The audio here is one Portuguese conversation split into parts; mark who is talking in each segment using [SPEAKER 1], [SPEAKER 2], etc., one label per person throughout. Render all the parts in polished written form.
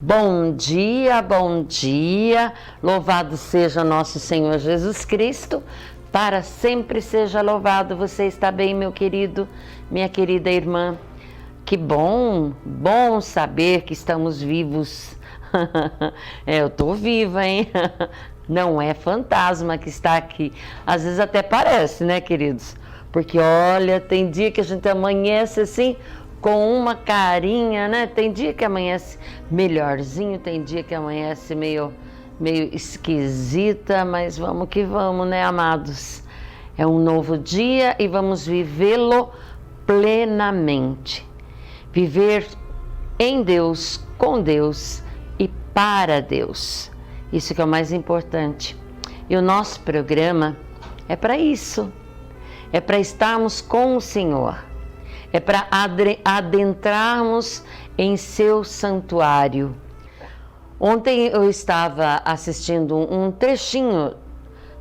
[SPEAKER 1] Bom dia, bom dia. Louvado seja nosso Senhor Jesus Cristo, para sempre seja louvado. Você está bem, meu querido, minha querida irmã? Que bom saber que estamos vivos. Eu tô viva, hein? Não é fantasma que está aqui. Às vezes até parece, né, queridos? Porque olha, tem dia que a gente amanhece assim, com uma carinha, né? Tem dia que amanhece melhorzinho, tem dia que amanhece meio esquisita, mas vamos que vamos, né, amados? É um novo dia e vamos vivê-lo plenamente. Viver em Deus, com Deus e para Deus. Isso que é o mais importante. E o nosso programa é para isso. É para estarmos com o Senhor. É para adentrarmos em seu santuário. Ontem eu estava assistindo um trechinho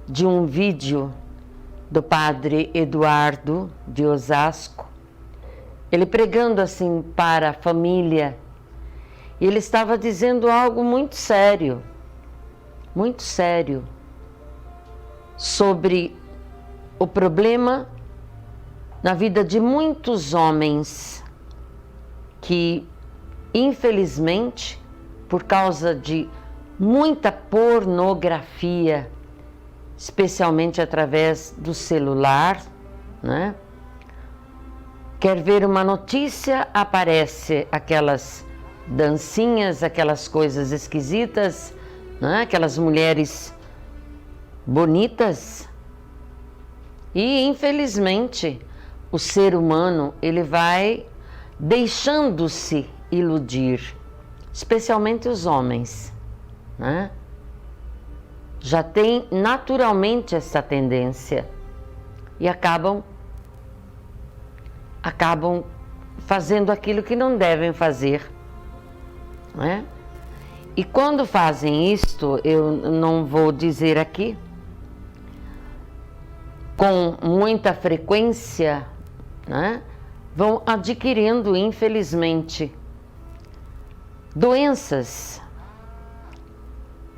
[SPEAKER 1] de um vídeo do padre Eduardo de Osasco, ele pregando assim para a família, e ele estava dizendo algo muito sério, sobre o problema na vida de muitos homens que, infelizmente, por causa de muita pornografia, especialmente através do celular, né? Quer ver uma notícia, aparece aquelas dancinhas, aquelas coisas esquisitas, né? Aquelas mulheres bonitas. E, infelizmente, o ser humano, ele vai deixando-se iludir, especialmente os homens, né? Já tem naturalmente essa tendência e acabam fazendo aquilo que não devem fazer, né? E quando fazem isto, eu não vou dizer aqui, com muita frequência, né, vão adquirindo, infelizmente, doenças,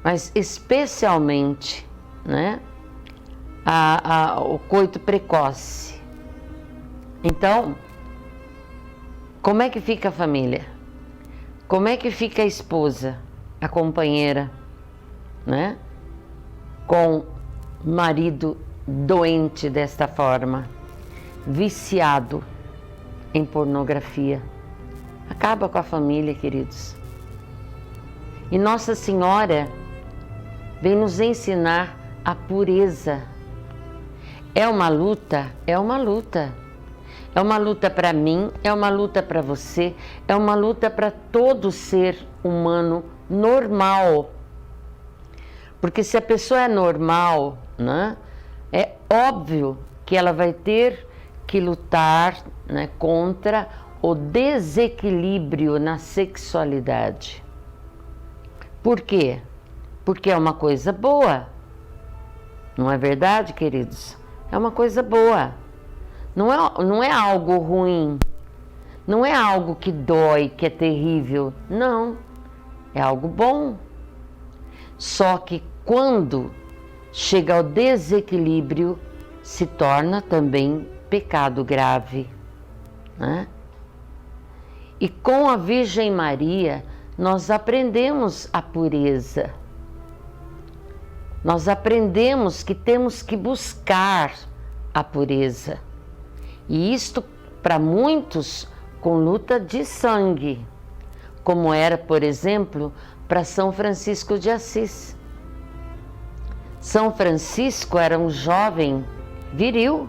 [SPEAKER 1] mas especialmente, né, o coito precoce. Então, como é que fica a família? Como é que fica a esposa, a companheira, né, com o marido doente desta forma, viciado em pornografia? Acaba com a família, queridos. E Nossa Senhora vem nos ensinar a pureza. É uma luta, é uma luta. É uma luta para mim, é uma luta para você, é uma luta para todo ser humano normal. Porque se a pessoa é normal, né, é óbvio que ela vai ter que lutar, né, contra o desequilíbrio na sexualidade. Por quê? Porque é uma coisa boa. Não é verdade, queridos? É uma coisa boa. Não é algo ruim. Não é algo que dói, que é terrível. Não. É algo bom. Só que quando chega ao desequilíbrio, se torna também pecado grave, né? E com a Virgem Maria, nós aprendemos a pureza. Nós aprendemos que temos que buscar a pureza. E isto, para muitos, com luta de sangue, como era, por exemplo, para São Francisco de Assis. São Francisco era um jovem viril,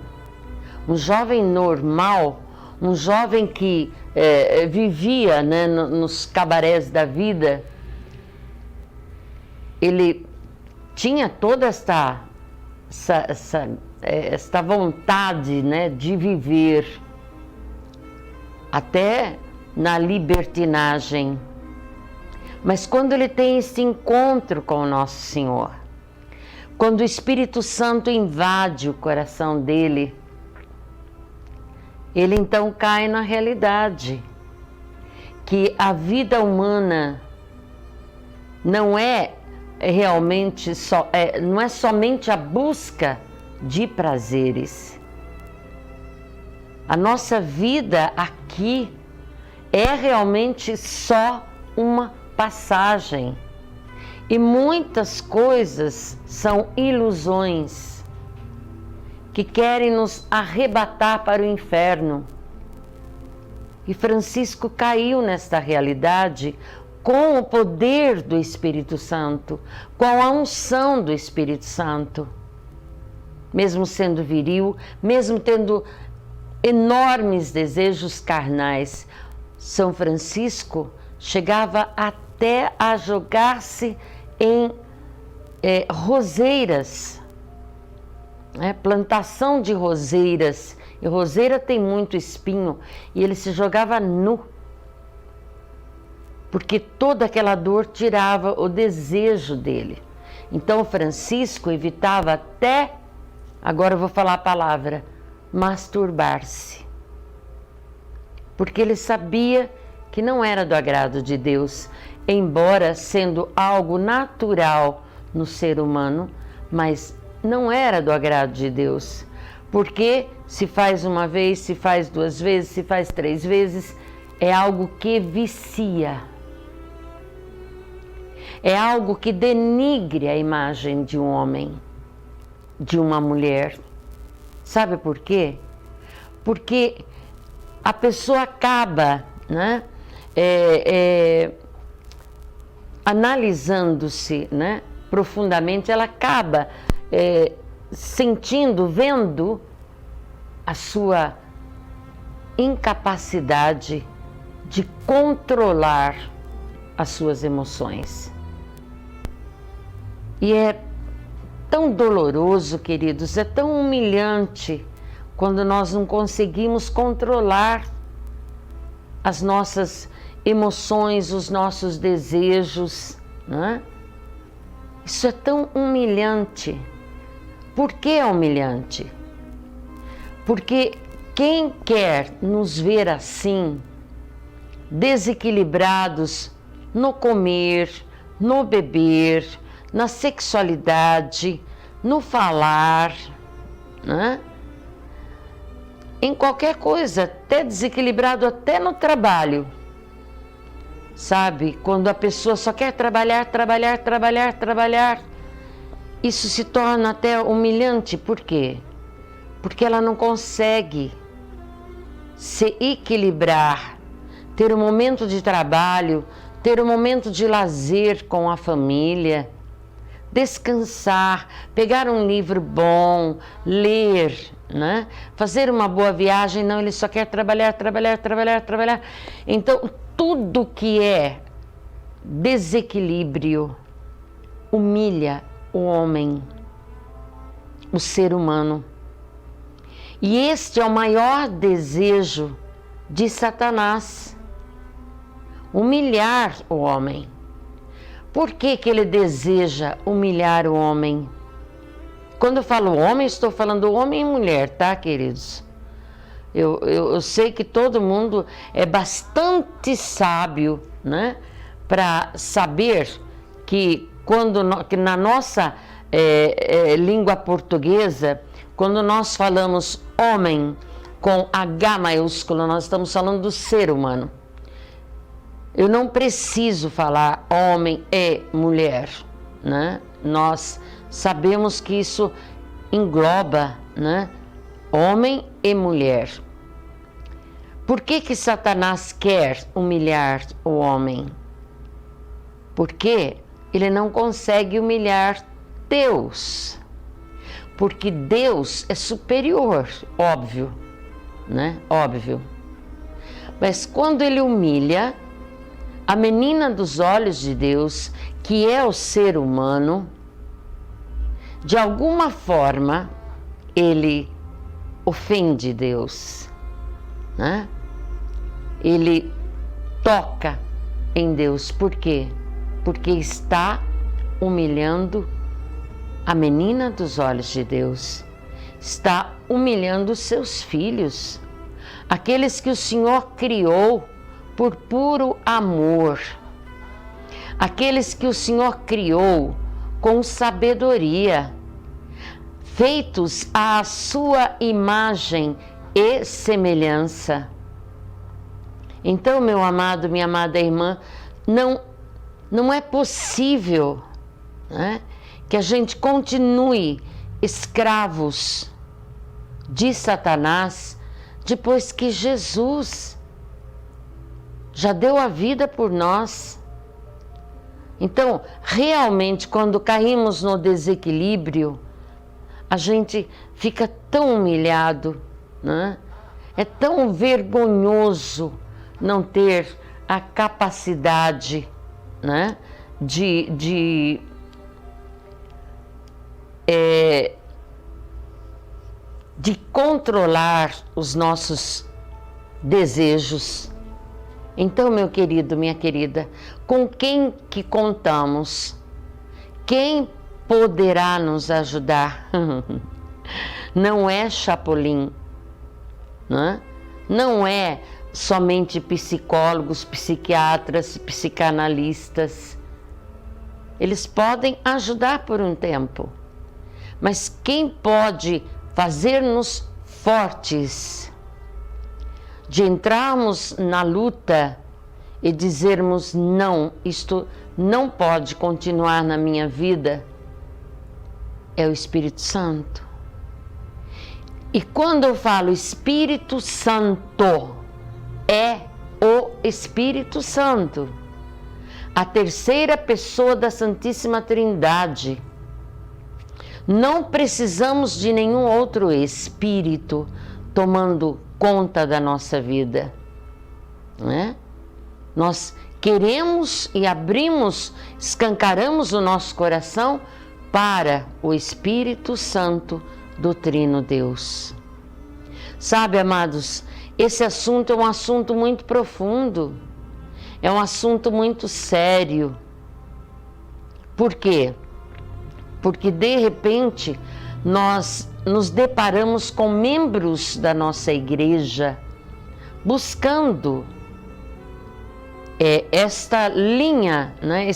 [SPEAKER 1] um jovem normal, um jovem que vivia, né, nos cabarés da vida. Ele tinha toda esta vontade, né, de viver, até na libertinagem. Mas quando ele tem esse encontro com o Nosso Senhor, quando o Espírito Santo invade o coração dele, ele então cai na realidade que a vida humana não é realmente não é somente a busca de prazeres. A nossa vida aqui é realmente só uma passagem. E muitas coisas são ilusões que querem nos arrebatar para o inferno. E Francisco caiu nesta realidade com o poder do Espírito Santo, com a unção do Espírito Santo. Mesmo sendo viril, mesmo tendo enormes desejos carnais, São Francisco chegava até a jogar-se em roseiras, plantação de roseiras, e roseira tem muito espinho, e ele se jogava nu, porque toda aquela dor tirava o desejo dele. Então Francisco evitava até, agora eu vou falar a palavra, masturbar-se, porque ele sabia que não era do agrado de Deus, embora sendo algo natural no ser humano, mas não era do agrado de Deus, porque se faz uma vez, se faz 2 vezes, se faz 3 vezes, é algo que vicia, é algo que denigre a imagem de um homem, de uma mulher. Sabe por quê? Porque a pessoa acaba, analisando-se, profundamente, ela acaba sentindo, vendo a sua incapacidade de controlar as suas emoções. E é tão doloroso, queridos, é tão humilhante quando nós não conseguimos controlar as nossas emoções, os nossos desejos, Isso é tão humilhante. Por que é humilhante? Porque quem quer nos ver assim, desequilibrados no comer, no beber, na sexualidade, no falar, em qualquer coisa, até desequilibrado até no trabalho. Sabe, quando a pessoa só quer trabalhar, isso se torna até humilhante. Por quê? Porque ela não consegue se equilibrar, ter um momento de trabalho, ter um momento de lazer com a família, descansar, pegar um livro bom, ler, fazer uma boa viagem. Não, ele só quer trabalhar. Então, tudo que é desequilíbrio humilha o homem, o ser humano. E este é o maior desejo de Satanás, humilhar o homem. Por que que ele deseja humilhar o homem? Quando eu falo homem, estou falando homem e mulher, tá, queridos? Eu sei que todo mundo é bastante sábio, para saber que que na nossa língua portuguesa, quando nós falamos homem com H maiúsculo, nós estamos falando do ser humano. Eu não preciso falar homem e mulher, Nós sabemos que isso engloba, homem e mulher. Por que que Satanás quer humilhar o homem? Porque ele não consegue humilhar Deus. Porque Deus é superior, óbvio, Óbvio. Mas quando ele humilha a menina dos olhos de Deus, que é o ser humano, de alguma forma ele ofende Deus, Ele toca em Deus. Por quê? Porque está humilhando a menina dos olhos de Deus, está humilhando os seus filhos, aqueles que o Senhor criou por puro amor, aqueles que o Senhor criou com sabedoria, feitos à sua imagem e semelhança. Então, meu amado, minha amada irmã, não é possível, né, que a gente continue escravos de Satanás depois que Jesus já deu a vida por nós. Então, realmente, quando caímos no desequilíbrio, a gente fica tão humilhado, né? É tão vergonhoso não ter a capacidade, né, de controlar os nossos desejos. Então, meu querido, minha querida, com quem que contamos? Quem poderá nos ajudar? Não é Chapolin, né? Não é somente psicólogos, psiquiatras, psicanalistas. Eles podem ajudar por um tempo, mas quem pode fazer-nos fortes, de entrarmos na luta e dizermos não, isto não pode continuar na minha vida, é o Espírito Santo. E quando eu falo Espírito Santo, é o Espírito Santo, a terceira pessoa da Santíssima Trindade. Não precisamos de nenhum outro espírito tomando conta da nossa vida, né? Nós queremos e escancaramos o nosso coração para o Espírito Santo do Trino Deus. Sabe, amados, esse assunto é um assunto muito profundo, é um assunto muito sério. Por quê? Porque de repente nós nos deparamos com membros da nossa igreja buscando esta linha, né?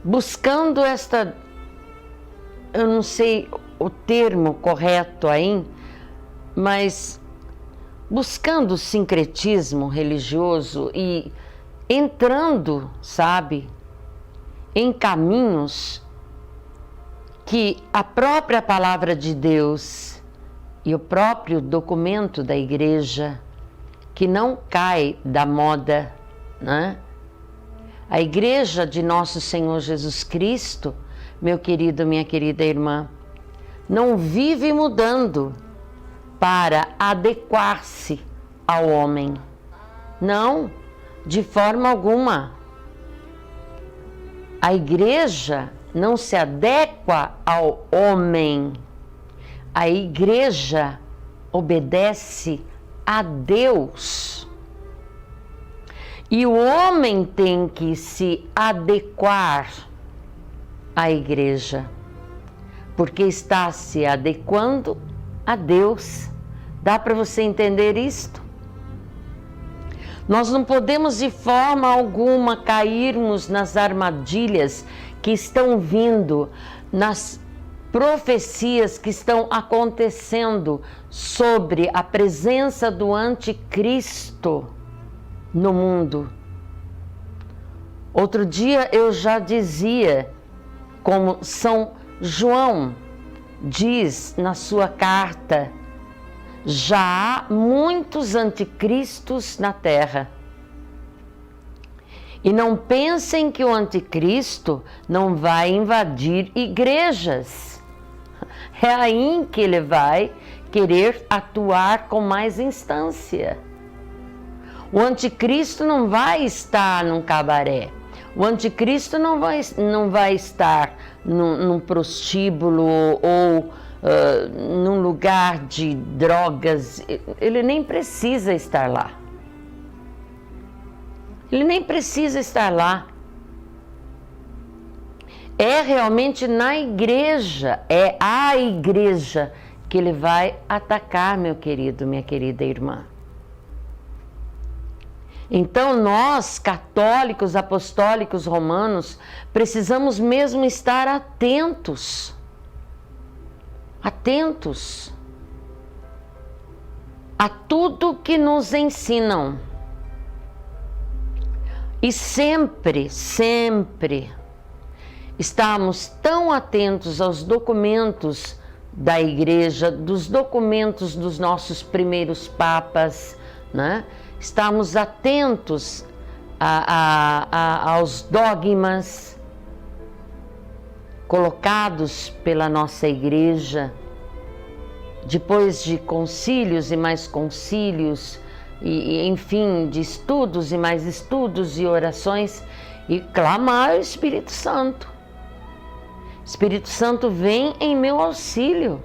[SPEAKER 1] Buscando esta, eu não sei o termo correto aí, mas buscando o sincretismo religioso e entrando, sabe, em caminhos que a própria palavra de Deus e o próprio documento da igreja, que não cai da moda, né? A igreja de nosso Senhor Jesus Cristo, meu querido, minha querida irmã, não vive mudando para adequar-se ao homem. Não, de forma alguma. A igreja não se adequa ao homem. A igreja obedece a Deus. E o homem tem que se adequar à igreja, porque está se adequando a Deus. Dá para você entender isto? Nós não podemos de forma alguma cairmos nas armadilhas que estão vindo, nas profecias que estão acontecendo sobre a presença do anticristo no mundo. Outro dia eu já dizia, como São João diz na sua carta, já há muitos anticristos na terra. E não pensem que o anticristo não vai invadir igrejas. É aí que ele vai querer atuar com mais instância. O anticristo não vai estar num cabaré. O anticristo não vai estar num prostíbulo ou num lugar de drogas. Ele nem precisa estar lá. Ele nem precisa estar lá. É realmente na igreja, é a igreja que ele vai atacar, meu querido, minha querida irmã. Então nós, católicos, apostólicos, romanos, precisamos mesmo estar atentos. Atentos a tudo que nos ensinam. E sempre, sempre estamos tão atentos aos documentos da Igreja, dos documentos dos nossos primeiros papas, né? Estamos atentos aos dogmas colocados pela nossa Igreja, depois de concílios e mais concílios, e enfim, de estudos e mais estudos e orações, e clamar ao Espírito Santo. Espírito Santo, vem em meu auxílio.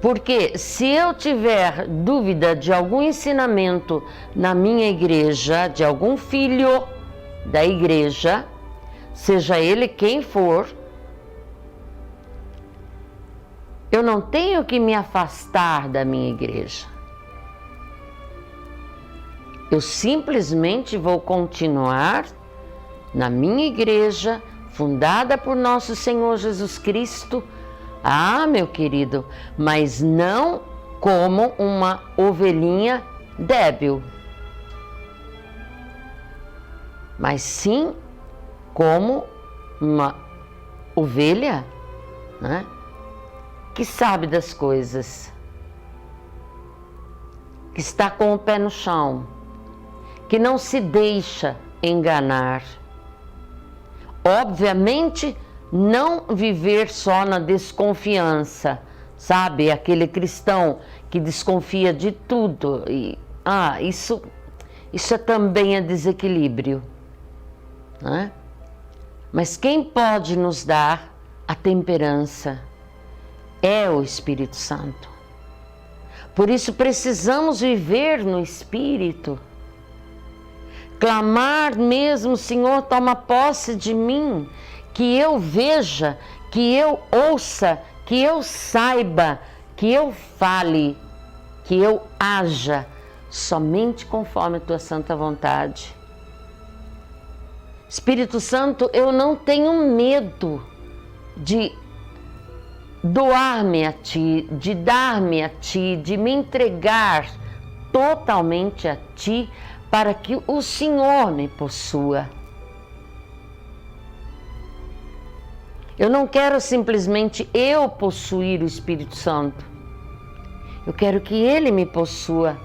[SPEAKER 1] Porque se eu tiver dúvida de algum ensinamento na minha igreja, de algum filho da igreja, seja ele quem for, eu não tenho que me afastar da minha igreja. Eu simplesmente vou continuar na minha igreja, fundada por nosso Senhor Jesus Cristo. Ah, meu querido, mas não como uma ovelhinha débil, mas sim como uma ovelha, né, que sabe das coisas, que está com o pé no chão, que não se deixa enganar. Obviamente, não viver só na desconfiança, sabe? Aquele cristão que desconfia de tudo. E, isso também é desequilíbrio, né? Mas quem pode nos dar a temperança é o Espírito Santo. Por isso precisamos viver no Espírito. Clamar mesmo, Senhor, toma posse de mim, que eu veja, que eu ouça, que eu saiba, que eu fale, que eu haja somente conforme a tua santa vontade. Espírito Santo, eu não tenho medo de doar-me a ti, de dar-me a ti, de me entregar totalmente a ti, para que o Senhor me possua. Eu não quero simplesmente eu possuir o Espírito Santo. Eu quero que Ele me possua.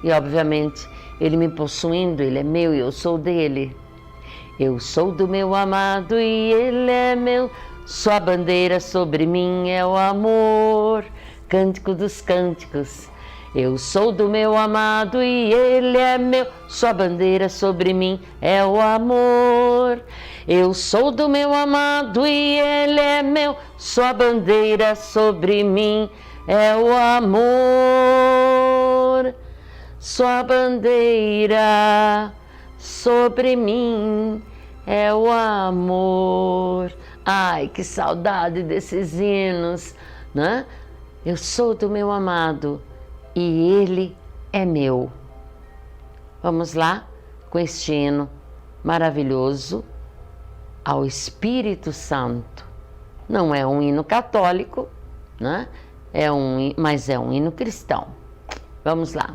[SPEAKER 1] E, obviamente, Ele me possuindo, Ele é meu e eu sou dele. Eu sou do meu amado e Ele é meu. Sua bandeira sobre mim é o amor. Cântico dos cânticos. Eu sou do meu amado e Ele é meu. Sua bandeira sobre mim é o amor. Eu sou do meu amado e Ele é meu. Sua bandeira sobre mim é o amor. Sua bandeira sobre mim é o amor. Ai, que saudade desses hinos, né? Eu sou do meu amado e Ele é meu. Vamos lá com este hino maravilhoso ao Espírito Santo. Não é um hino católico, né? Mas é um hino cristão. Vamos lá.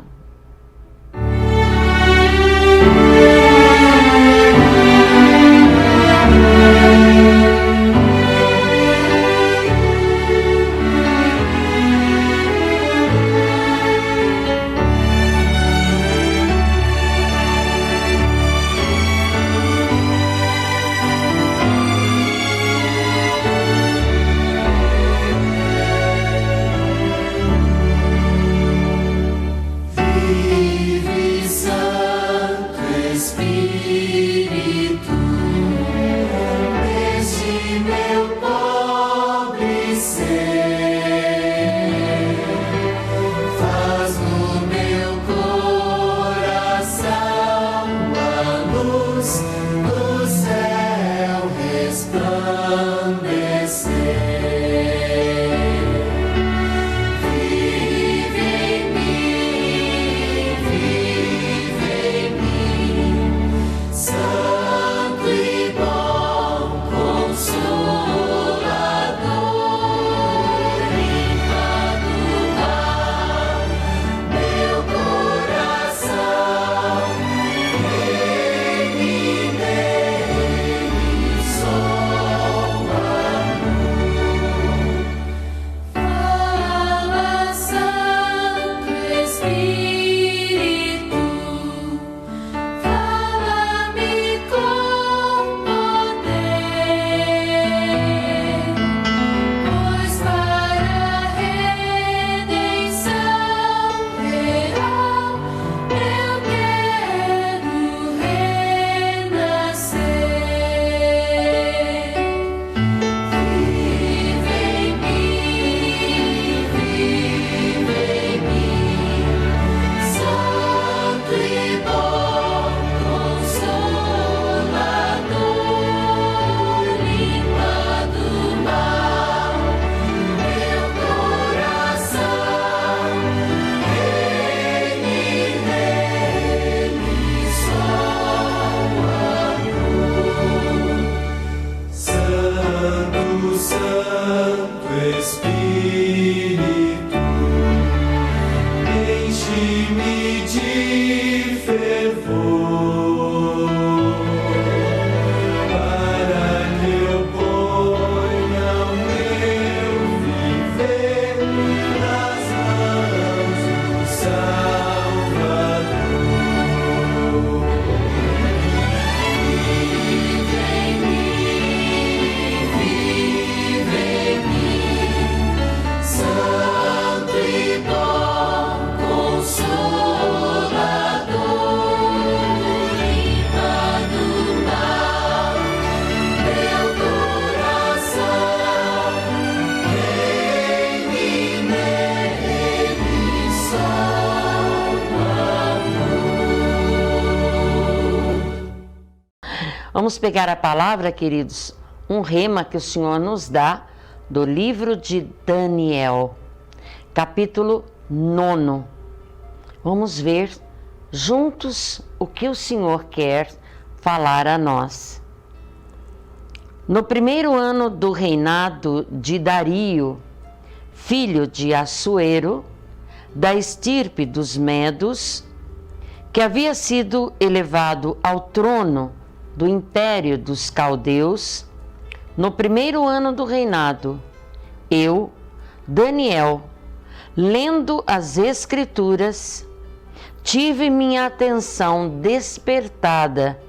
[SPEAKER 2] Vive em mim,
[SPEAKER 1] Vamos pegar a palavra, queridos, um rema que o Senhor nos dá do livro de Daniel, capítulo 9. Vamos ver juntos o que o Senhor quer falar a nós. No primeiro ano do reinado de Dario, filho de Assuero, da estirpe dos Medos, que havia sido elevado ao trono do império dos caldeus, no primeiro ano do reinado, eu, Daniel, lendo as Escrituras, tive minha atenção despertada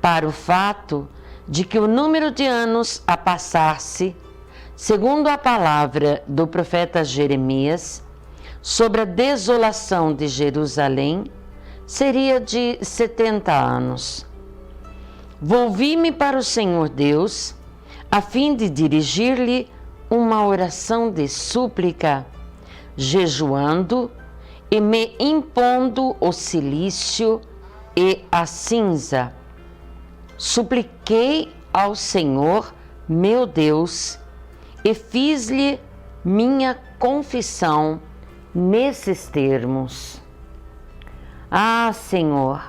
[SPEAKER 1] para o fato de que o número de anos a passar-se, segundo a palavra do profeta Jeremias, sobre a desolação de Jerusalém, seria de 70 anos. Volvi-me para o Senhor Deus, a fim de dirigir-lhe uma oração de súplica, jejuando e me impondo o cilício e a cinza. Supliquei ao Senhor, meu Deus, e fiz-lhe minha confissão nesses termos. Ah, Senhor,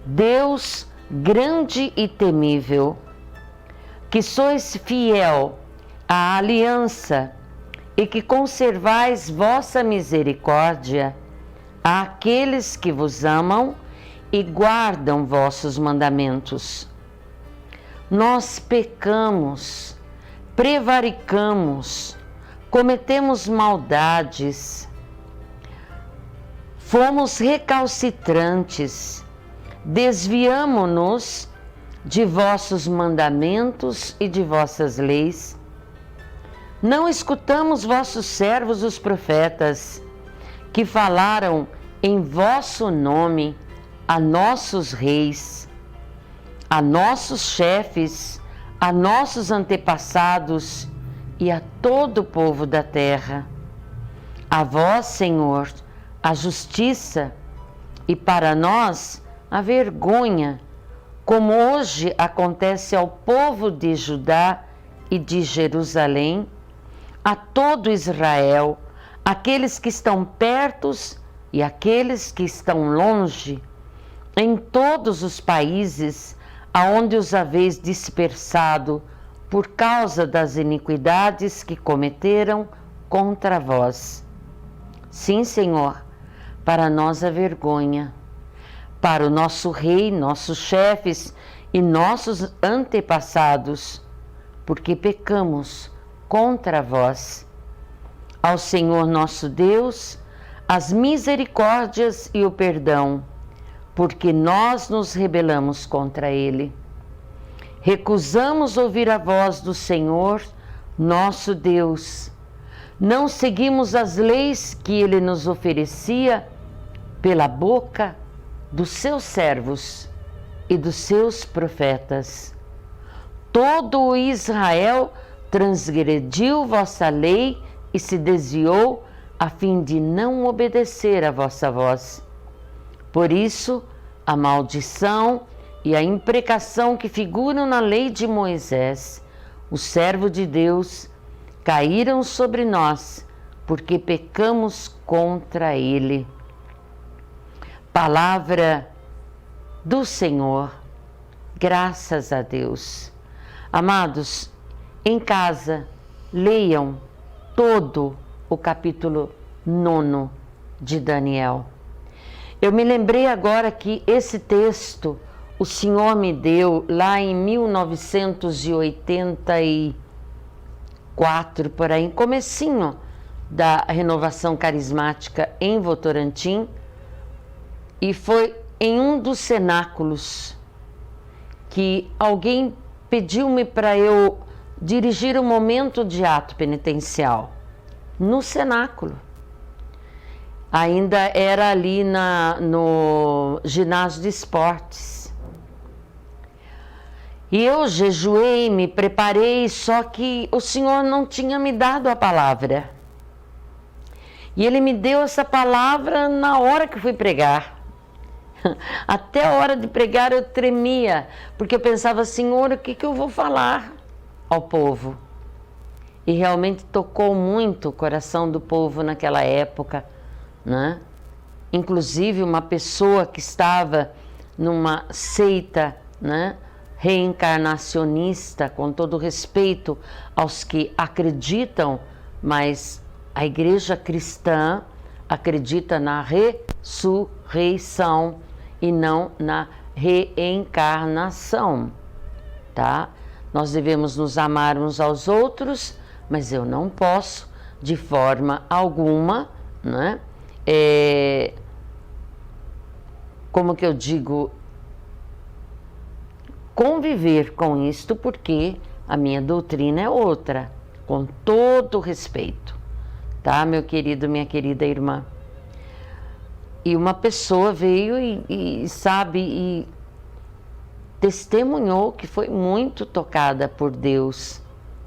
[SPEAKER 1] Deus grande e temível, que sois fiel à aliança e que conservais vossa misericórdia àqueles que vos amam e guardam vossos mandamentos. Nós pecamos, prevaricamos, cometemos maldades, fomos recalcitrantes, desviamo-nos de vossos mandamentos e de vossas leis. Não escutamos vossos servos os profetas, que falaram em vosso nome a nossos reis, a nossos chefes, a nossos antepassados e a todo o povo da terra. A vós, Senhor, a justiça e para nós a vergonha, como hoje acontece ao povo de Judá e de Jerusalém, a todo Israel, aqueles que estão perto e aqueles que estão longe, em todos os países aonde os haveis dispersado por causa das iniquidades que cometeram contra vós. Sim, Senhor, para nós a vergonha, para o nosso rei, nossos chefes e nossos antepassados, porque pecamos contra vós. Ao Senhor nosso Deus, as misericórdias e o perdão, porque nós nos rebelamos contra Ele. Recusamos ouvir a voz do Senhor, nosso Deus. Não seguimos as leis que Ele nos oferecia pela boca dos seus servos e dos seus profetas. Todo o Israel transgrediu vossa lei e se desviou a fim de não obedecer a vossa voz. Por isso, a maldição e a imprecação que figuram na lei de Moisés, o servo de Deus, caíram sobre nós, porque pecamos contra ele. Palavra do Senhor, graças a Deus. Amados, em casa, leiam todo o capítulo 9 de Daniel. Eu me lembrei agora que esse texto o Senhor me deu lá em 1984, por aí, comecinho da renovação carismática em Votorantim, e foi em um dos cenáculos que alguém pediu-me para eu dirigir um momento de ato penitencial no cenáculo. Ainda era ali no ginásio de esportes. E eu jejuei, me preparei, só que o Senhor não tinha me dado a palavra. E Ele me deu essa palavra na hora que fui pregar. Até a hora de pregar eu tremia, porque eu pensava, Senhor, o que eu vou falar ao povo? E realmente tocou muito o coração do povo naquela época, né? Inclusive uma pessoa que estava numa seita, né, reencarnacionista, com todo respeito aos que acreditam, mas a igreja cristã acredita na ressurreição e não na reencarnação, tá? Nós devemos nos amar uns aos outros, mas eu não posso, de forma alguma, né? Como que eu digo, conviver com isto, porque a minha doutrina é outra, com todo respeito, tá, meu querido, minha querida irmã? E uma pessoa veio e testemunhou que foi muito tocada por Deus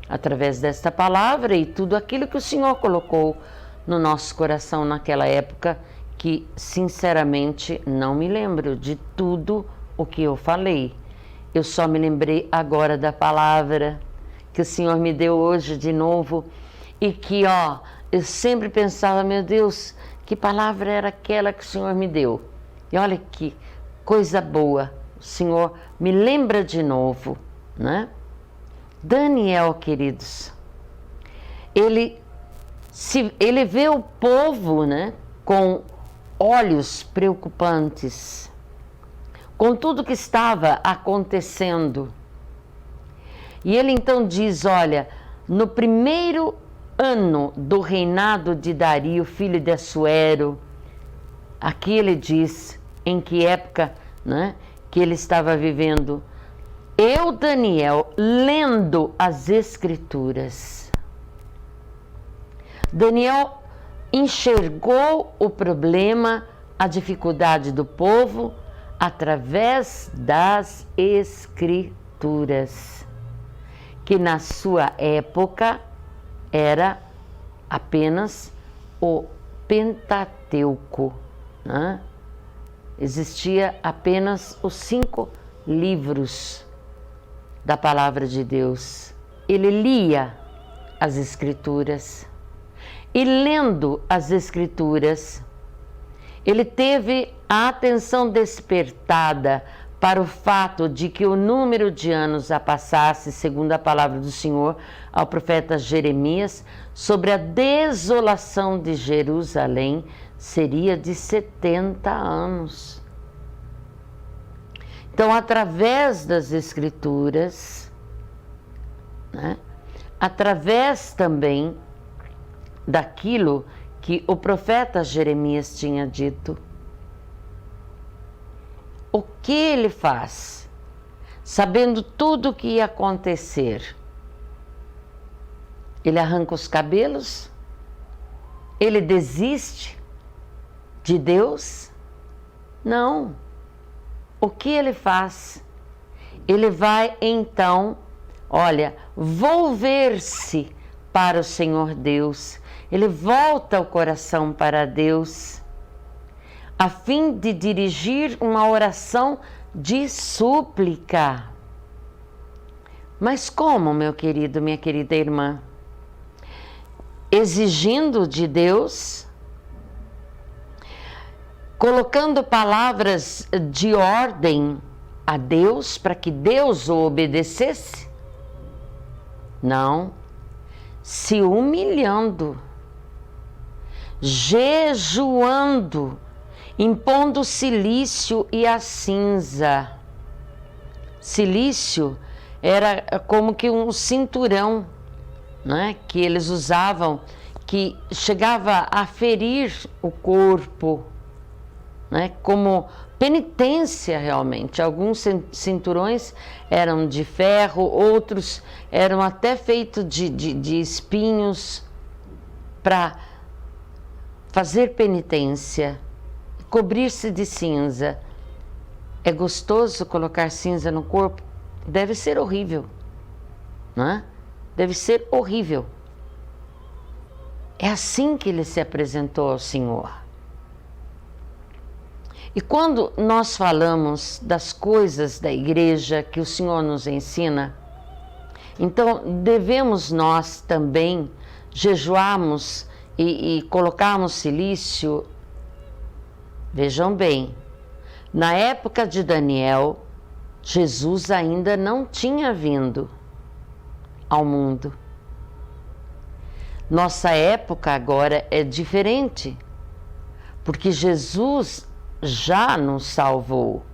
[SPEAKER 1] através desta palavra e tudo aquilo que o Senhor colocou no nosso coração naquela época, que sinceramente não me lembro de tudo o que eu falei. Eu só me lembrei agora da palavra que o Senhor me deu hoje de novo e que, eu sempre pensava, meu Deus, que palavra era aquela que o Senhor me deu? E olha que coisa boa, o Senhor me lembra de novo, né? Daniel, queridos, ele vê o povo, né, com olhos preocupantes, com tudo que estava acontecendo. E ele então diz, olha, no primeiro ano do reinado de Dario, filho de Assuero, aqui ele diz em que época, né, que ele estava vivendo. Eu, Daniel, lendo as Escrituras. Daniel enxergou o problema, a dificuldade do povo, através das Escrituras, que na sua época era apenas o Pentateuco, né? Existia apenas os 5 livros da palavra de Deus. Ele lia as Escrituras e, lendo as Escrituras, ele teve a atenção despertada para o fato de que o número de anos a passasse, segundo a palavra do Senhor ao profeta Jeremias, sobre a desolação de Jerusalém, seria de 70 anos. Então, através das Escrituras, né, através também daquilo que o profeta Jeremias tinha dito, o que ele faz, sabendo tudo o que ia acontecer? Ele arranca os cabelos? Ele desiste de Deus? Não. O que ele faz? Ele vai então, volver-se para o Senhor Deus. Ele volta o coração para Deus, a fim de dirigir uma oração de súplica. Mas como, meu querido, minha querida irmã? Exigindo de Deus, colocando palavras de ordem a Deus para que Deus o obedecesse? Não. Se humilhando, jejuando, impondo silício e a cinza. Silício era como que um cinturão, né, que eles usavam, que chegava a ferir o corpo, né, como penitência realmente. Alguns cinturões eram de ferro, outros eram até feitos de espinhos, para fazer penitência, cobrir-se de cinza. É gostoso colocar cinza no corpo? Deve ser horrível, né? Deve ser horrível. É assim que ele se apresentou ao Senhor. E quando nós falamos das coisas da igreja que o Senhor nos ensina, então devemos nós também jejuarmos e colocarmos silício. Vejam bem, na época de Daniel, Jesus ainda não tinha vindo ao mundo. Nossa época agora é diferente, porque Jesus já nos salvou.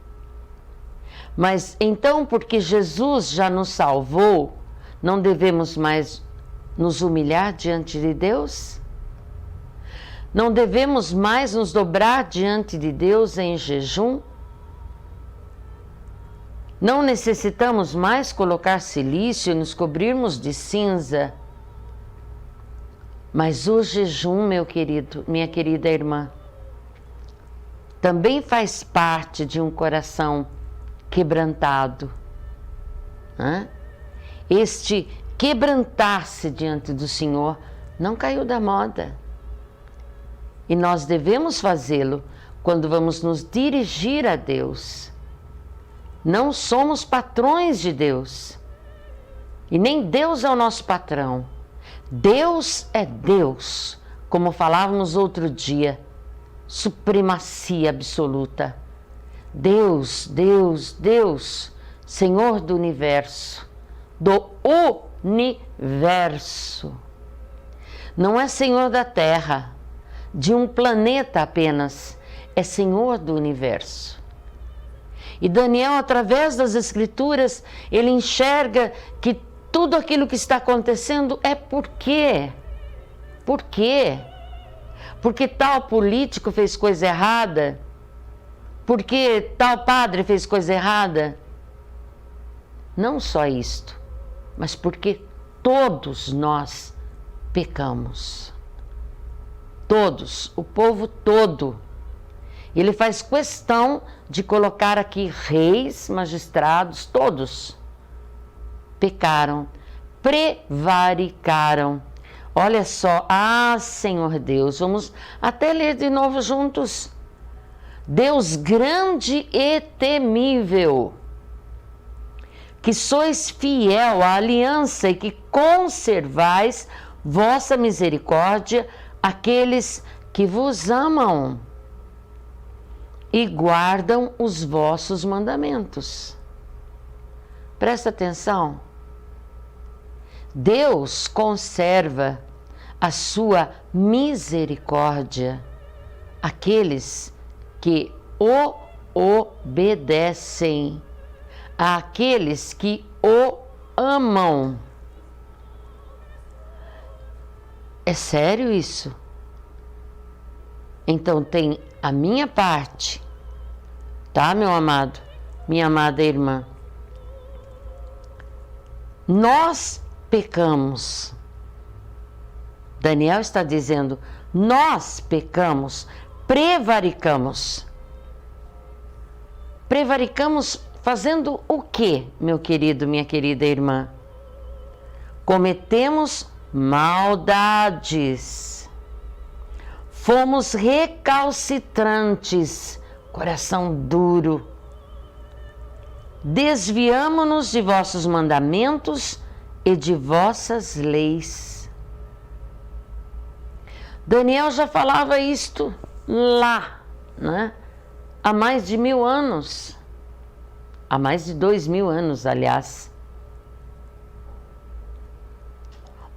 [SPEAKER 1] Mas então, porque Jesus já nos salvou, não devemos mais nos humilhar diante de Deus? Não devemos mais nos dobrar diante de Deus em jejum? Não necessitamos mais colocar silício e nos cobrirmos de cinza? Mas o jejum, meu querido, minha querida irmã, também faz parte de um coração quebrantado. Este quebrantar-se diante do Senhor não caiu da moda. E nós devemos fazê-lo quando vamos nos dirigir a Deus. Não somos patrões de Deus. E nem Deus é o nosso patrão. Deus é Deus, como falávamos outro dia. Supremacia absoluta. Deus, Deus, Deus, Senhor do universo, do universo. Não é Senhor da Terra, de um planeta apenas, é Senhor do universo. E Daniel, através das Escrituras, ele enxerga que tudo aquilo que está acontecendo é por quê? Por quê? Porque tal político fez coisa errada? Porque tal padre fez coisa errada? Não só isto, mas porque todos nós pecamos. Todos, o povo todo. Ele faz questão de colocar aqui reis, magistrados, todos pecaram, prevaricaram. Olha só, Senhor Deus, vamos até ler de novo juntos. Deus grande e temível, que sois fiel à aliança e que conservais vossa misericórdia àqueles que vos amam e guardam os vossos mandamentos. Presta atenção. Deus conserva a sua misericórdia àqueles que o obedecem, àqueles que o amam. É sério isso? Então tem a minha parte, tá, meu amado, minha amada irmã? Nós pecamos. Daniel está dizendo, nós pecamos, prevaricamos. Prevaricamos fazendo o quê, meu querido, minha querida irmã? Cometemos maldades. Fomos recalcitrantes, coração duro. Desviamo-nos de vossos mandamentos e de vossas leis. Daniel já falava isto lá, né? Há mais de 1000 anos. Há mais de 2000 anos, aliás.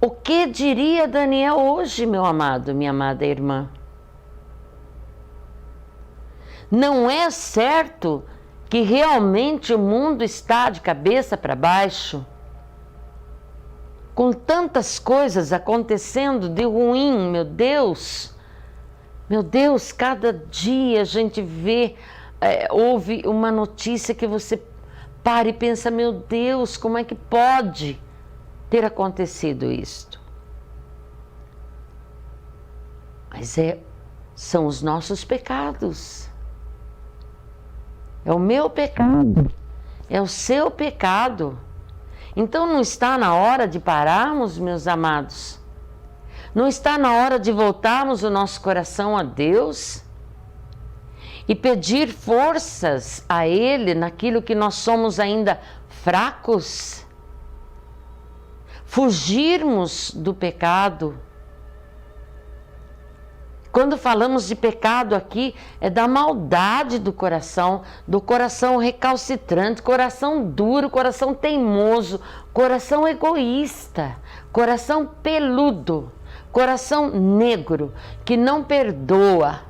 [SPEAKER 1] O que diria Daniel hoje, meu amado, minha amada irmã? Não é certo que realmente o mundo está de cabeça para baixo? Com tantas coisas acontecendo de ruim, meu Deus, cada dia a gente vê, ouve uma notícia que você para e pensa, meu Deus, como é que pode ter acontecido isto? Mas são os nossos pecados. É o meu pecado, é o seu pecado. Então não está na hora de pararmos, meus amados? Não está na hora de voltarmos o nosso coração a Deus? e pedir forças a Ele naquilo que nós somos ainda fracos, fugirmos do pecado. Quando falamos de pecado aqui, é da maldade do coração recalcitrante, coração duro, coração teimoso, coração egoísta, coração peludo, coração negro, que não perdoa,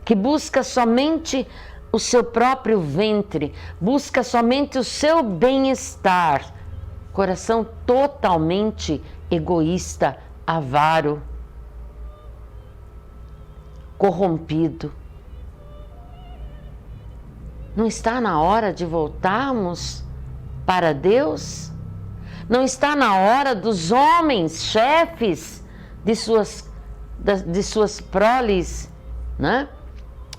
[SPEAKER 1] que busca somente o seu próprio ventre, busca somente o seu bem-estar, coração totalmente egoísta, avaro, corrompido. Não está na hora de voltarmos para Deus? Não está na hora dos homens, chefes de suas proles, né?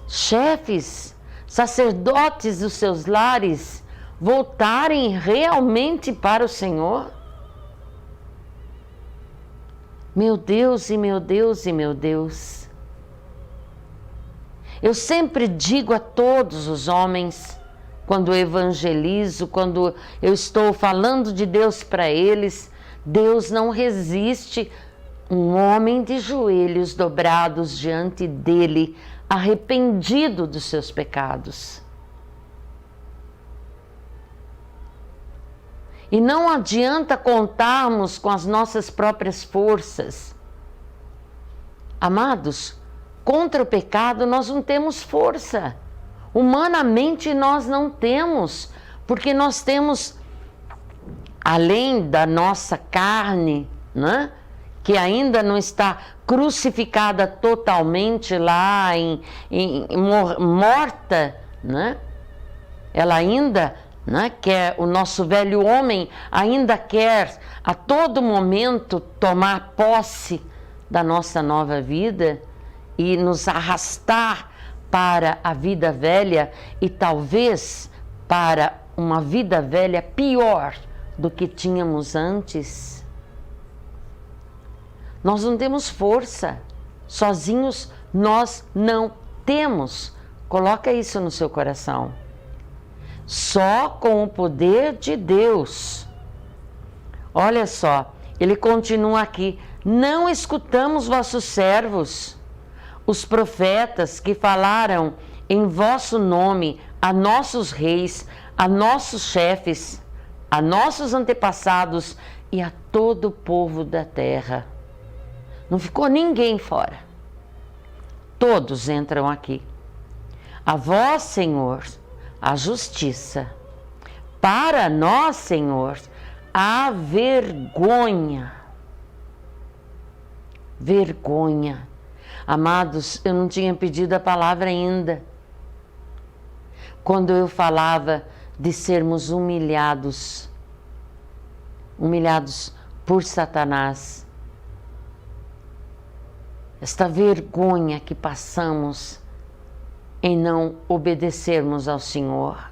[SPEAKER 1] Chefes, sacerdotes dos seus lares, voltarem realmente para o Senhor? Meu Deus, e meu Deus, e meu Deus. Eu sempre digo a todos os homens, quando eu evangelizo, quando eu estou falando de Deus para eles, Deus não resiste um homem de joelhos dobrados diante dele, arrependido dos seus pecados. E não adianta contarmos com as nossas próprias forças. Amados, contra o pecado nós não temos força. Humanamente nós não temos, porque nós temos, além da nossa carne, né, que ainda não está crucificada totalmente lá, morta, né? Ela ainda, né, quer, o nosso velho homem ainda quer a todo momento tomar posse da nossa nova vida e nos arrastar para a vida velha e talvez para uma vida velha pior do que tínhamos antes. Nós não temos força, sozinhos nós não temos. Coloca isso no seu coração. Só com o poder de Deus. Olha só, ele continua aqui: não escutamos vossos servos, os profetas que falaram em vosso nome a nossos reis, a nossos chefes, a nossos antepassados e a todo o povo da terra. Não ficou ninguém fora. Todos entram aqui. A vós, Senhor, a justiça. Para nós, Senhor, a vergonha. Vergonha. Amados, eu não tinha pedido a palavra ainda. Quando eu falava de sermos humilhados por Satanás, esta vergonha que passamos em não obedecermos ao Senhor,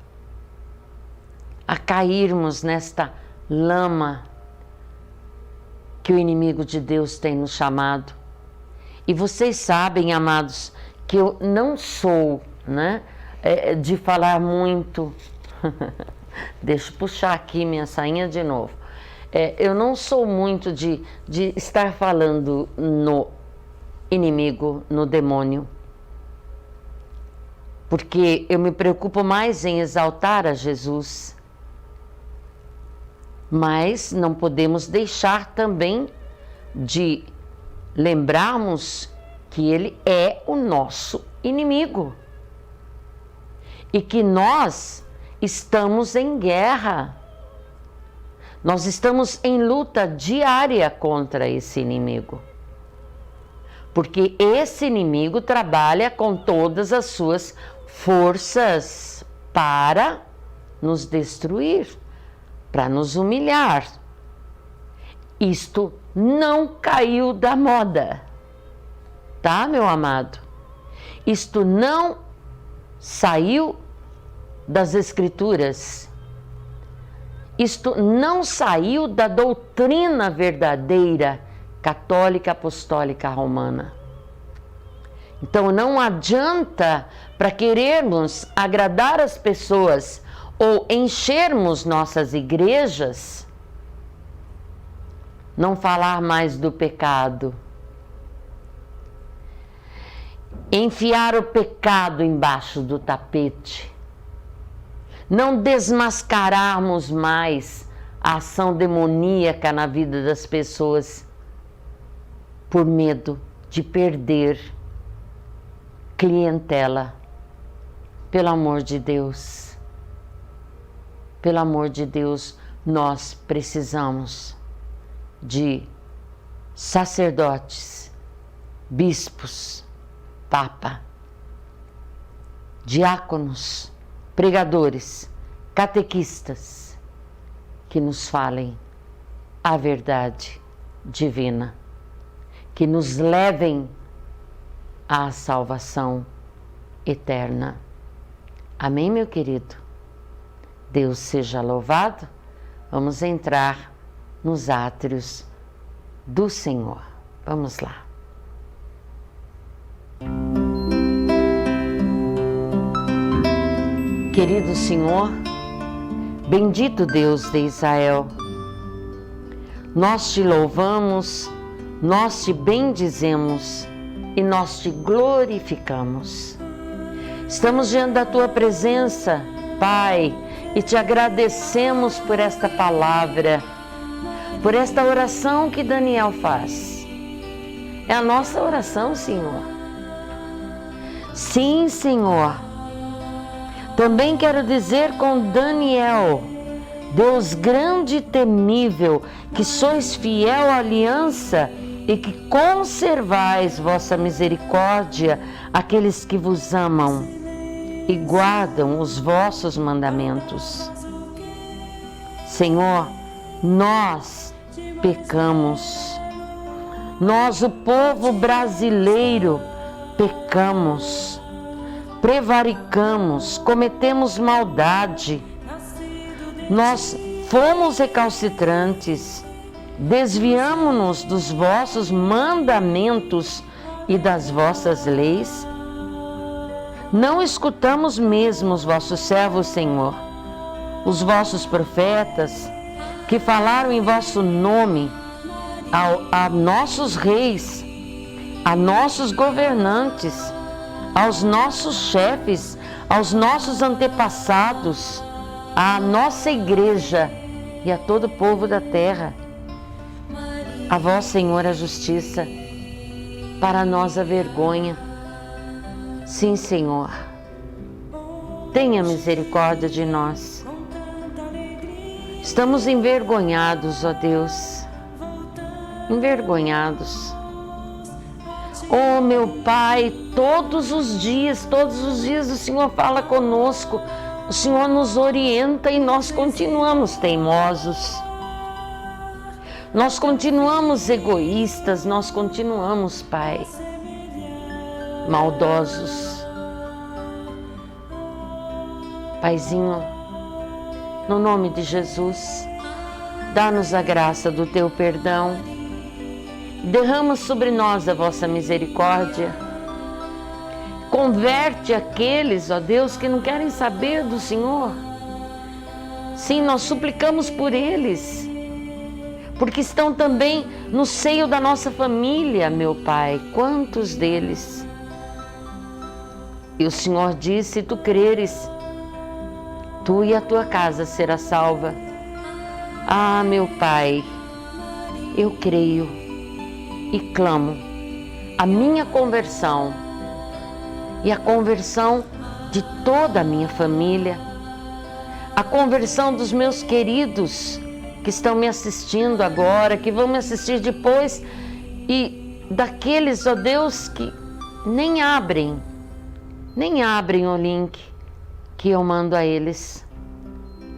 [SPEAKER 1] a cairmos nesta lama que o inimigo de Deus tem nos chamado. E vocês sabem, amados, que eu não sou, né, de falar muito. Deixa eu puxar aqui minha sainha de novo. Eu não sou muito de estar falando no inimigo, no demônio, porque eu me preocupo mais em exaltar a Jesus. Mas não podemos deixar também de lembrarmos que ele é o nosso inimigo e que nós estamos em guerra. Nós estamos em luta diária contra esse inimigo. Porque esse inimigo trabalha com todas as suas forças para nos destruir, para nos humilhar. Isto não caiu da moda, tá, meu amado? Isto não saiu das Escrituras. Isto não saiu da doutrina verdadeira católica apostólica romana. Então não adianta, para querermos agradar as pessoas ou enchermos nossas igrejas, não falar mais do pecado. Enfiar o pecado embaixo do tapete. Não desmascararmos mais a ação demoníaca na vida das pessoas por medo de perder clientela. Pelo amor de Deus, pelo amor de Deus, nós precisamos de sacerdotes, bispos, papa, diáconos, pregadores, catequistas, que nos falem a verdade divina, que nos levem à salvação eterna. Amém, meu querido? Deus seja louvado. Vamos entrar nos átrios do Senhor. Vamos lá. Querido Senhor, bendito Deus de Israel, nós te louvamos, nós te bendizemos e nós te glorificamos. Estamos diante da tua presença, Pai, e te agradecemos por esta palavra, por esta oração que Daniel faz. É a nossa oração, Senhor. Sim, Senhor. Também quero dizer com Daniel, Deus grande e temível, que sois fiel à aliança e que conservais vossa misericórdia àqueles que vos amam e guardam os vossos mandamentos. Senhor, nós pecamos. Nós, o povo brasileiro, pecamos, prevaricamos, cometemos maldade. Nós fomos recalcitrantes, desviamo-nos dos vossos mandamentos e das vossas leis. Não escutamos mesmo os vossos servos, Senhor, os vossos profetas, que falaram em vosso nome a nossos reis, a nossos governantes, aos nossos chefes, aos nossos antepassados, à nossa igreja e a todo o povo da terra. A vós, Senhor, a justiça, para nós a vergonha. Sim, Senhor, tenha misericórdia de nós. Estamos envergonhados, ó Deus, envergonhados. Oh, meu Pai, todos os dias o Senhor fala conosco, o Senhor nos orienta e nós continuamos teimosos. Nós continuamos egoístas, nós continuamos, Pai, maldosos. Paizinho, no nome de Jesus, dá-nos a graça do teu perdão, derrama sobre nós a vossa misericórdia, converte aqueles, ó Deus, que não querem saber do Senhor. Sim, nós suplicamos por eles, porque estão também no seio da nossa família, meu Pai, quantos deles? E o Senhor disse: se tu creres, tu e a tua casa será salva. Ah, meu Pai, eu creio e clamo a minha conversão e a conversão de toda a minha família, a conversão dos meus queridos que estão me assistindo agora, que vão me assistir depois, e daqueles, ó Deus, que nem abrem o link que eu mando a eles,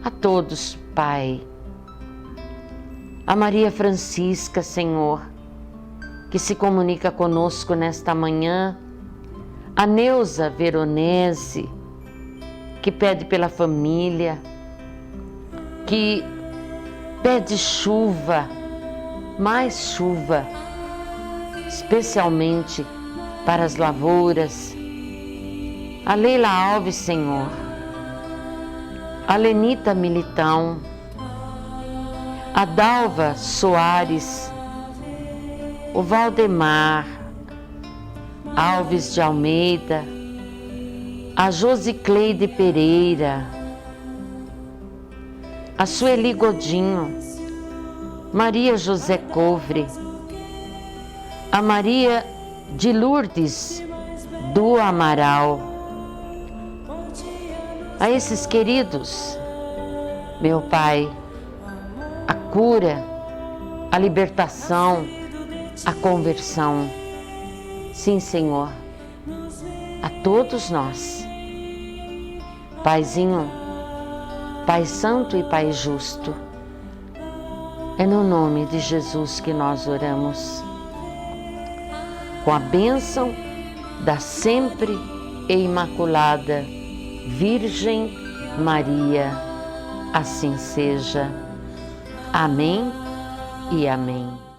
[SPEAKER 1] a todos, Pai. A Maria Francisca, Senhor, que se comunica conosco nesta manhã, a Neuza Veronese, que pede pela família, que pede chuva, mais chuva, especialmente para as lavouras, a Leila Alves, Senhor, a Lenita Militão, a Dalva Soares, o Valdemar Alves de Almeida, a Josicleide Pereira, a Sueli Godinho, Maria José Covre, a Maria de Lourdes do Amaral. A esses queridos, meu Pai, a cura, a libertação, a conversão. Sim, Senhor, a todos nós. Paizinho, Pai Santo e Pai Justo, é no nome de Jesus que nós oramos. Com a bênção da sempre e imaculada Virgem Maria, assim seja. Amém e amém.